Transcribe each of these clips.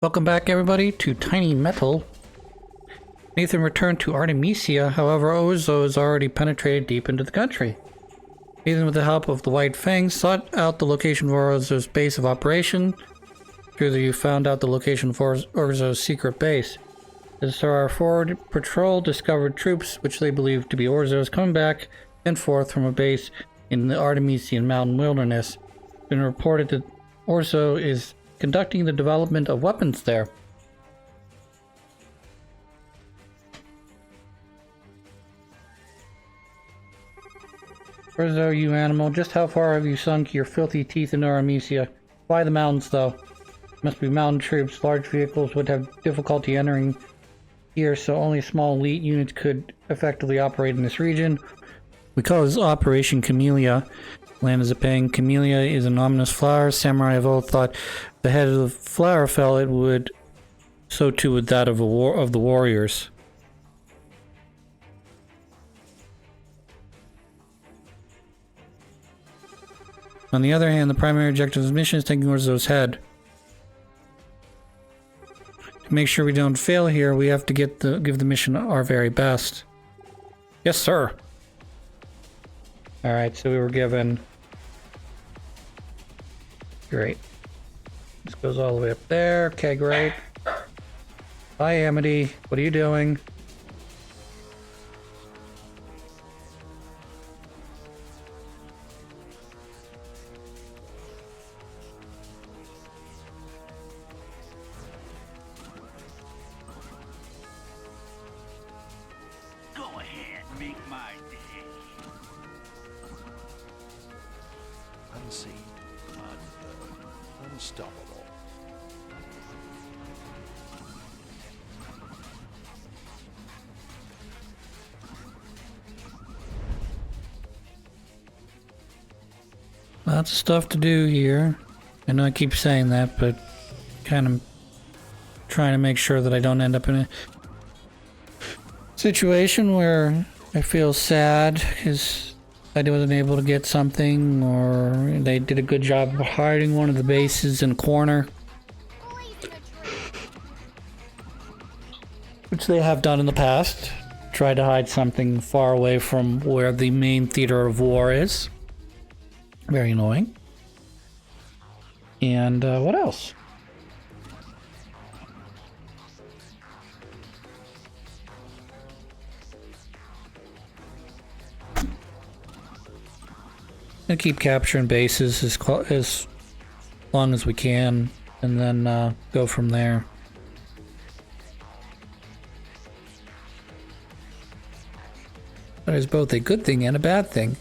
Welcome back, everybody, to Tiny Metal. Nathan returned to Artemisia, however, Ozo has already penetrated deep into the country. Nathan, with the help of the White Fang, sought out the location of Ozo's base of operation. Through you found out the location of Ozo's secret base. As our forward patrol discovered troops, which they believed to be Orzo's, coming back and forth from a base in the Artemisian mountain wilderness. It's been reported that Orzo is conducting the development of weapons there. Orzo, you animal, just how far have you sunk your filthy teeth into Artemisia? Why the mountains, though? Must be mountain troops. Large vehicles would have difficulty entering here, so only small elite units could effectively operate in this region. We call this Operation Camellia. Land is a pang. Camellia is an ominous flower. Samurai of old thought the head of the flower fell, it would. So too would that of the warriors. On the other hand, the primary objective of the mission is taking Orzo's head. To make sure we don't fail here, we have to give the mission our very best. Yes, sir. Alright, so we were given... Great. This goes all the way up there. Okay, great. Hi, Amity. What are you doing? Go ahead, make my day. Unseen, unheard, unstoppable. Lots of stuff to do here. I know I keep saying that, but kind of trying to make sure that I don't end up in a situation where I feel sad because I wasn't able to get something, or they did a good job of hiding one of the bases in a corner, which they have done in the past. Tried to hide something far away from where the main theater of war is. Very annoying. And what else? And keep capturing bases as long as we can, and then go from there. That is both a good thing and a bad thing.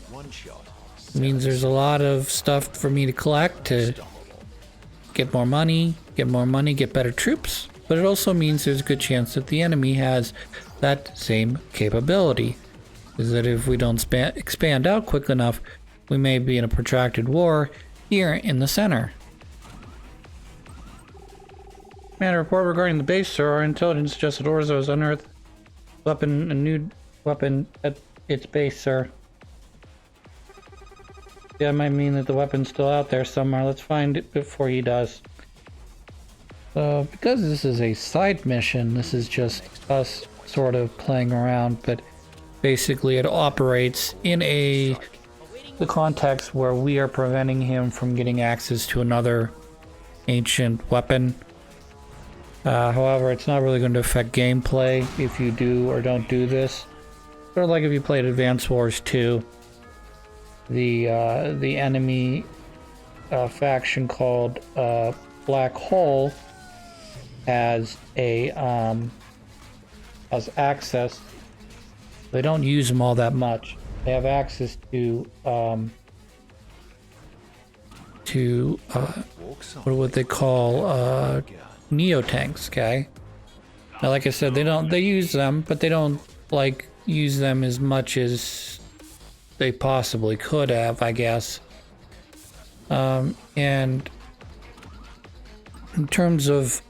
It means there's a lot of stuff for me to collect to get more money, get better troops. But it also means there's a good chance that the enemy has that same capability. Is that if we don't expand out quick enough, we may be in a protracted war here in the center. Man, a report regarding the base, sir. Our intelligence suggests that Orzo has unearthed a new weapon at its base, sir. Yeah, it might mean that the weapon's still out there somewhere. Let's find it before he does. So, because this is a side mission, this is just us sort of playing around, but basically it operates in the context where we are preventing him from getting access to another ancient weapon. However, it's not really going to affect gameplay if you do or don't do this. Sort of like if you played Advance Wars 2. The enemy faction called Black Hole has access. They don't use them all that much. They have access to what would they call neo tanks. Okay. Now, like I said, they use them, but they don't like use them as much as they possibly could have, I guess. And in terms of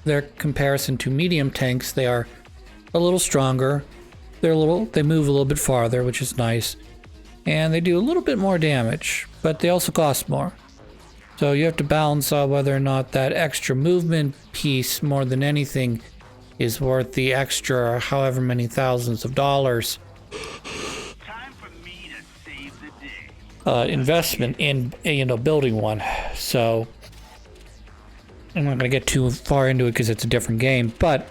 their comparison to medium tanks, they are a little stronger. They move a little bit farther, which is nice. And they do a little bit more damage, but they also cost more. So you have to balance out whether or not that extra movement piece, more than anything, is worth the extra however many thousands of dollars Time for me to save the day. investment in, you know, building one. So I'm not going to get too far into it because it's a different game, but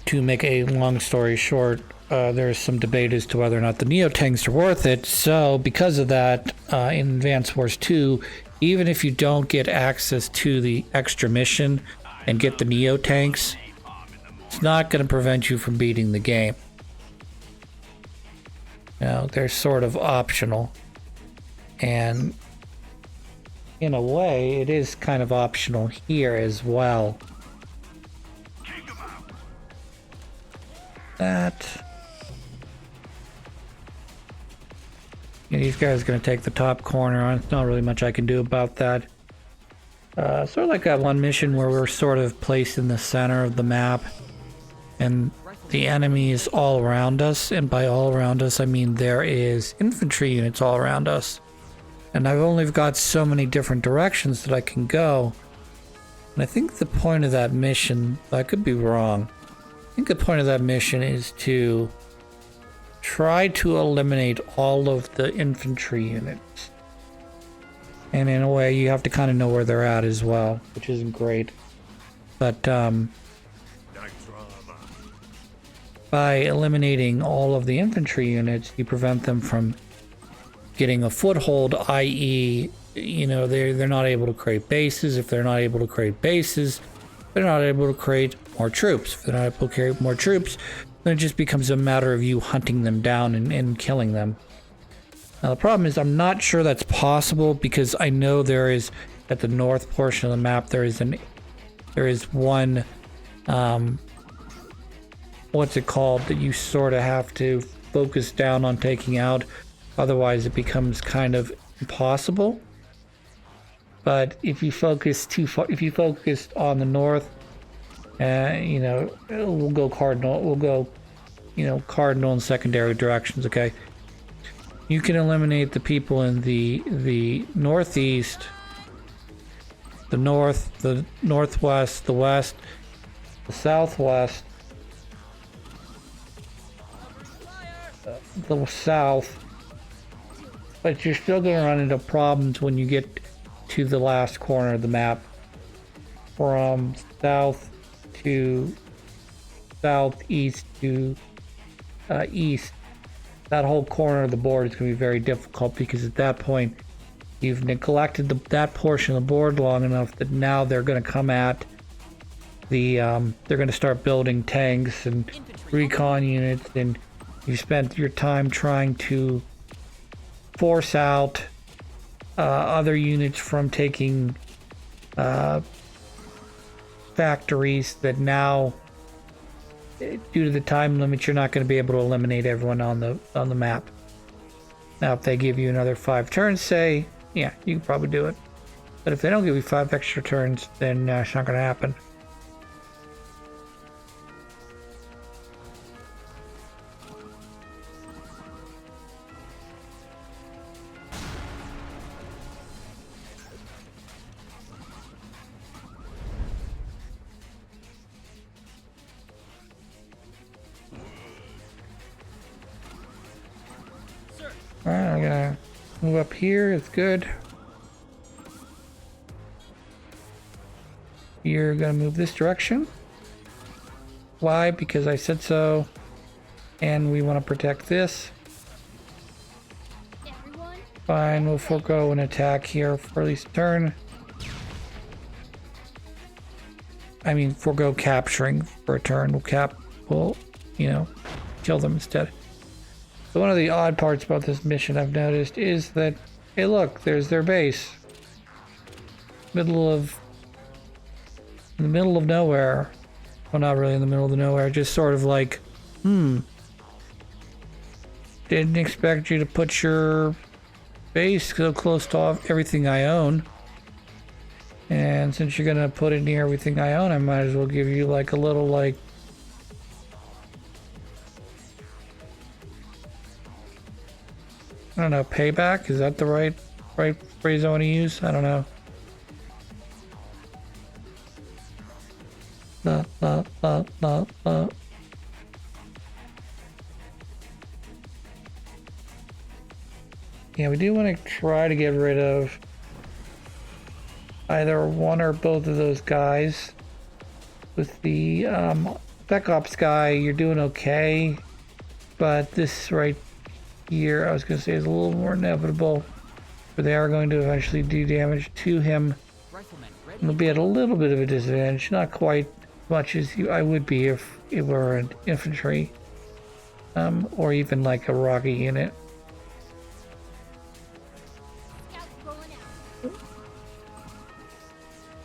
to make a long story short, there's some debate as to whether or not the Neo tanks are worth it. So because of that, in Advance Wars 2, even if you don't get access to the extra mission and get the Neo tanks, it's not going to prevent you from beating the game. Now, they're sort of optional. And in a way, it is kind of optional here as well. That... Yeah, these guys are going to take the top corner. There's not really much I can do about that. Sort of like that one mission where we're sort of placed in the center of the map. And the enemy is all around us. And by all around us, I mean there is infantry units all around us. And I've only got so many different directions that I can go. And I think the point of that mission, I could be wrong. I think the point of that mission is to try to eliminate all of the infantry units. And in a way, you have to kind of know where they're at as well, which isn't great. But by eliminating all of the infantry units, you prevent them from getting a foothold, i.e., you know, they're not able to create bases. If they're not able to create bases, they're not able to create more troops. If they're not able to create more troops, then it just becomes a matter of you hunting them down and killing them. Now the problem is I'm not sure that's possible because I know there is, at the north portion of the map, there is one, what's it called, that you sort of have to focus down on taking out. Otherwise it becomes kind of impossible. But if you focus too far, if you focus on the north, you know, we'll go cardinal, you know, cardinal and secondary directions, okay? You can eliminate the people in the northeast, the north, the northwest, the west, the southwest, the south, but you're still going to run into problems when you get to the last corner of the map. From south to southeast to east, that whole corner of the board is going to be very difficult because at that point you've neglected that portion of the board long enough that now they're going to come at the they're going to start building tanks and recon units, and you've spent your time trying to force out other units from taking factories that now, due to the time limit, you're not going to be able to eliminate everyone on the map. Now, if they give you another 5 turns, say, yeah, you can probably do it. But if they don't give you 5 extra turns, then it's not going to happen. Alright, I'm gonna move up here, it's good. You're gonna move this direction. Why? Because I said so. And we want to protect this. Fine, we'll forego an attack here for at least a turn. I mean, forego capturing for a turn. We'll, you know, kill them instead. So one of the odd parts about this mission I've noticed is that, hey look, there's their base. In the middle of nowhere. Well, not really in the middle of the nowhere, just sort of like, didn't expect you to put your base so close to everything I own. And since you're gonna put it near everything I own, I might as well give you like a little, like, I don't know, payback? Is that the right right phrase I want to use? I don't know. La, la, la, la, la. Yeah, we do want to try to get rid of either one or both of those guys. With the Spec Ops guy, you're doing okay. But this right here, I was going to say, is a little more inevitable. But they are going to eventually do damage to him. He'll be at a little bit of a disadvantage. Not quite as much as I would be if it were an infantry. Or even like a rocket unit.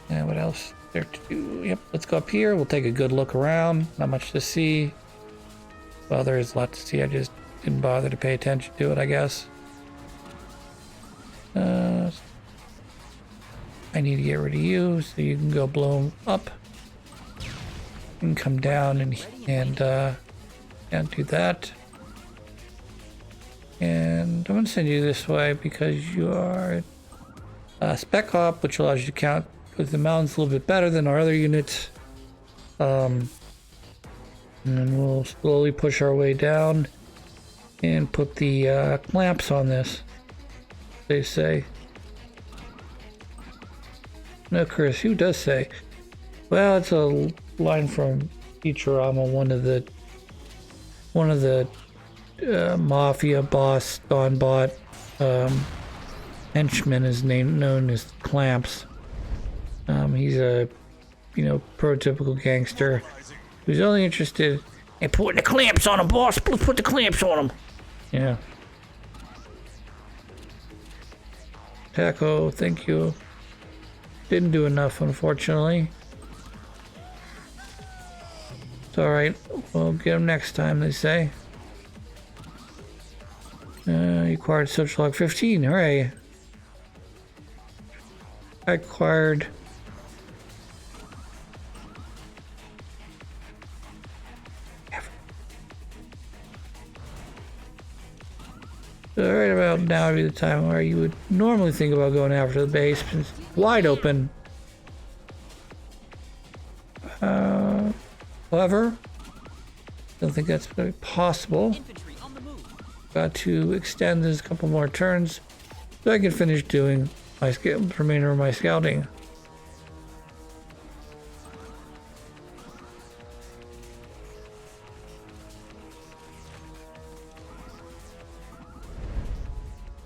And what else there to do? Yep, let's go up here. We'll take a good look around. Not much to see. Well, there is a lot to see. I just didn't bother to pay attention to it, I guess. I need to get rid of you, so you can go blow them up. You can come down and do that. And I'm going to send you this way because you are Spec Hop, which allows you to count with the mountains a little bit better than our other units. And then we'll slowly push our way down and put the clamps on this, they say. No, Chris, who does say? Well, it's a line from Futurama, one of the mafia boss, Donbot henchman is known as Clamps. He's a, prototypical gangster who's only interested in putting the clamps on him, boss. Put the clamps on him. Yeah. Taco, thank you. Didn't do enough, unfortunately. It's alright. We'll get him next time, they say. You acquired social log 15. Hooray. I acquired... So right about now would be the time where you would normally think about going after the base. It's wide open. However, don't think that's very possible. Got to extend this a couple more turns so I can finish doing my remainder of my scouting.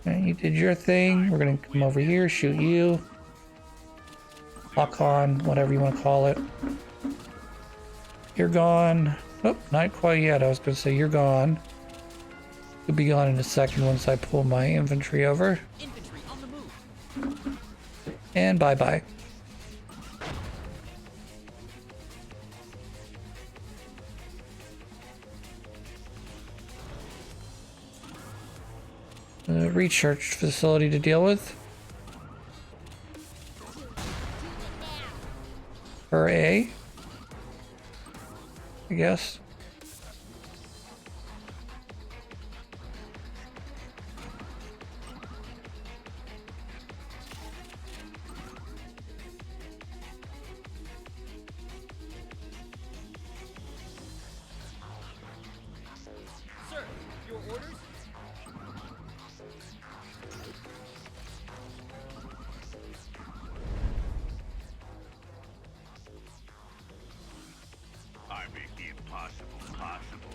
You did your thing. We're gonna come over here, shoot you. Lock on, whatever you want to call it. You're gone. Oh, not quite yet. I was gonna say you're gone. You'll be gone in a second once I pull my infantry over. Infantry on the move. And bye-bye. Research facility to deal with. For A, I guess. Sir, your orders? I make the impossible possible.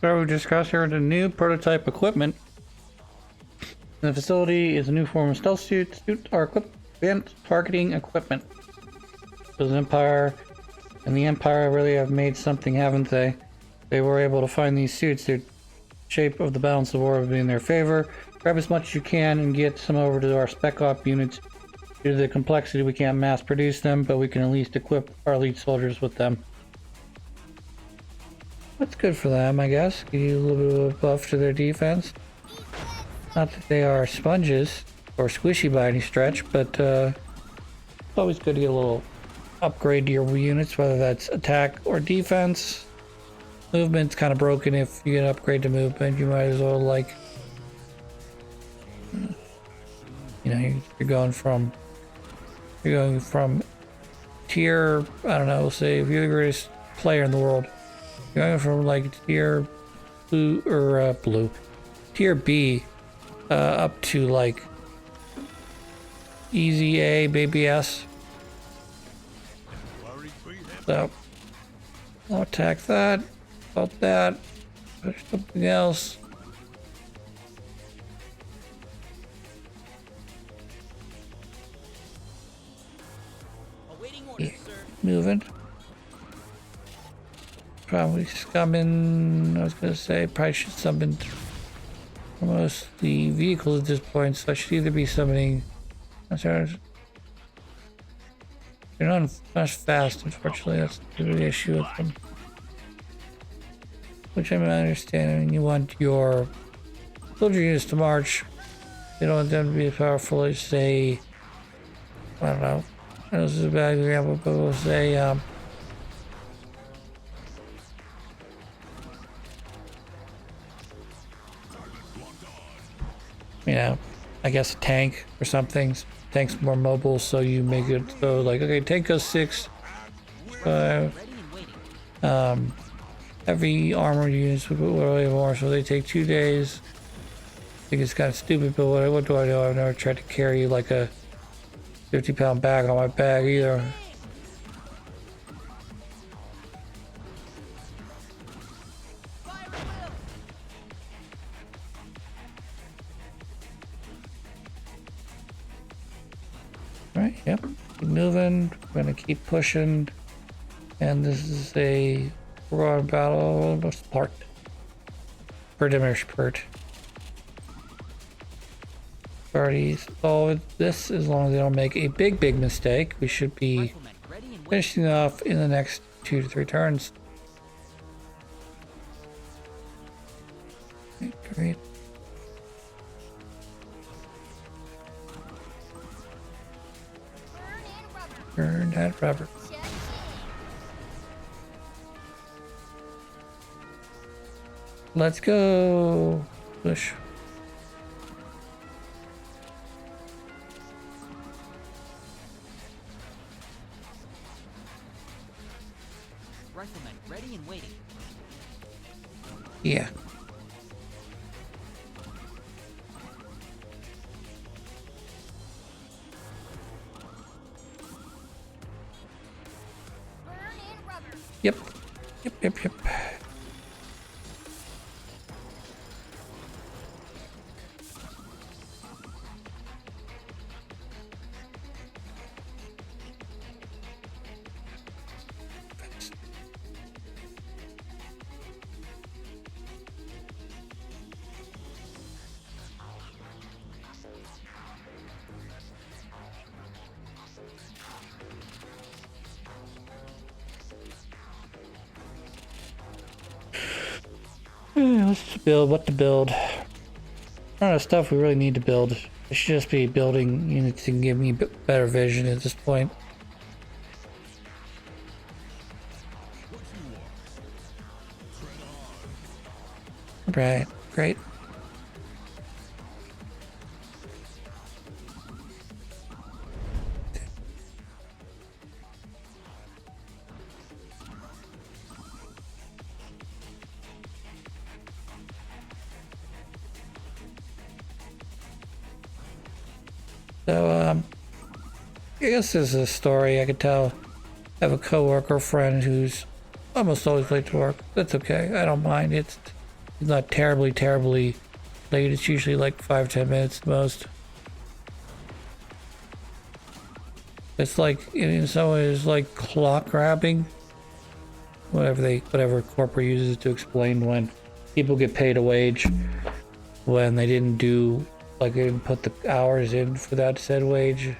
So we discussed here the new prototype equipment. The facility is a new form of stealth suit. Suit are advanced targeting equipment. So the Empire and the Empire really have made something, haven't they? They were able to find these suits. Their shape of the balance of war would be in their favor. Grab as much as you can and get some over to our spec op units. Due to the complexity, we can't mass produce them, but we can at least equip our elite soldiers with them. That's good for them, I guess. Give you a little bit of a buff to their defense. Not that they are sponges or squishy by any stretch, but it's always good to get a little upgrade to your units, whether that's attack or defense. Movement's kind of broken. If you get an upgrade to movement, you might as well, like, you know, you're going from tier, I don't know, we'll say if you're the greatest player in the world, you're going from like tier blue or tier B up to like easy A, baby S. So I'll attack that, about that, push something else. Awaiting orders, sir. Moving. Probably summon, I was gonna say, probably should summon almost the vehicles at this point, so I should either be summoning. I'm sorry. They're not as fast, unfortunately, that's the issue with them. Which I'm understanding, you want your soldier units to march. You don't want them to be as powerful as, say, I don't know. I know this is a bad example, but we'll say, you know, I guess a tank or something. Tank's more mobile, so you make it so like, okay, tank goes 6, 5. Ready and waiting. Heavy armored units would way more, so they take 2 days. I think it's kind of stupid, but what do I know? I've never tried to carry like a 50-pound bag on my back either. Right, yep. Keep moving. We're gonna keep pushing. And this is a raw battle, almost part. Perdimish pert. Already solved this as long as they don't make a big mistake. We should be Rifleman, ready and waiting. finishing off in the next 2 to 3 turns. Okay, great. Burn that rubber. Let's go. Push. Rifleman, ready and waiting. Yeah. Yep. Yep. Let's just build what to build. Not of stuff we really need to build. I should just be building units to give me better vision at this point. Right, great. So, I guess this is a story I could tell. I have a coworker friend who's almost always late to work. That's okay. I don't mind. It's not terribly late. It's usually like 5-10 minutes at most. It's like in some ways like clock grabbing. Whatever corporate uses to explain when people get paid a wage when they didn't do, like, they didn't put the hours in for that said wage.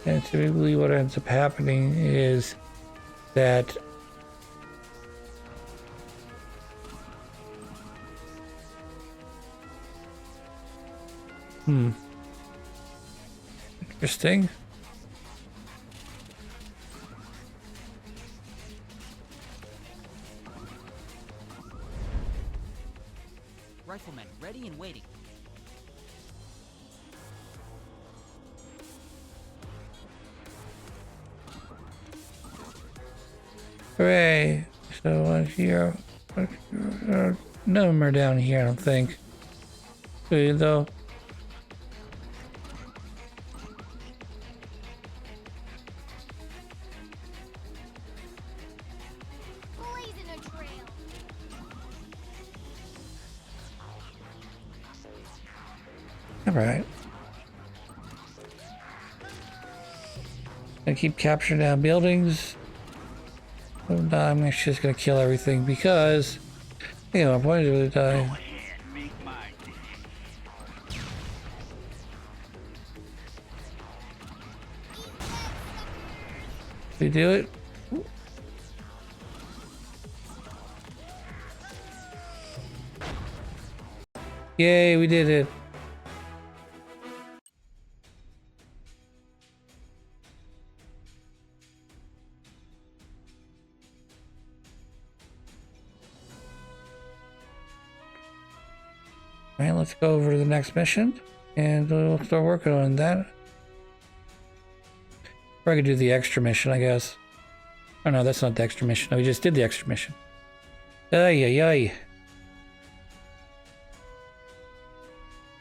And typically what ends up happening is that interesting. Riflemen ready and waiting. Hooray! So here, none of them are down here, I don't think. Okay, though. Blazing a trail. All right. I keep capturing down buildings. Oh, no, I'm actually just gonna kill everything because, you know, I'm going to die. Ahead, make my day. Did we do it? Yay, we did it. Alright, let's go over to the next mission and we'll start working on that. Or I could do the extra mission, I guess. Oh no, that's not the extra mission. No, we just did the extra mission. Ay, ay, ay.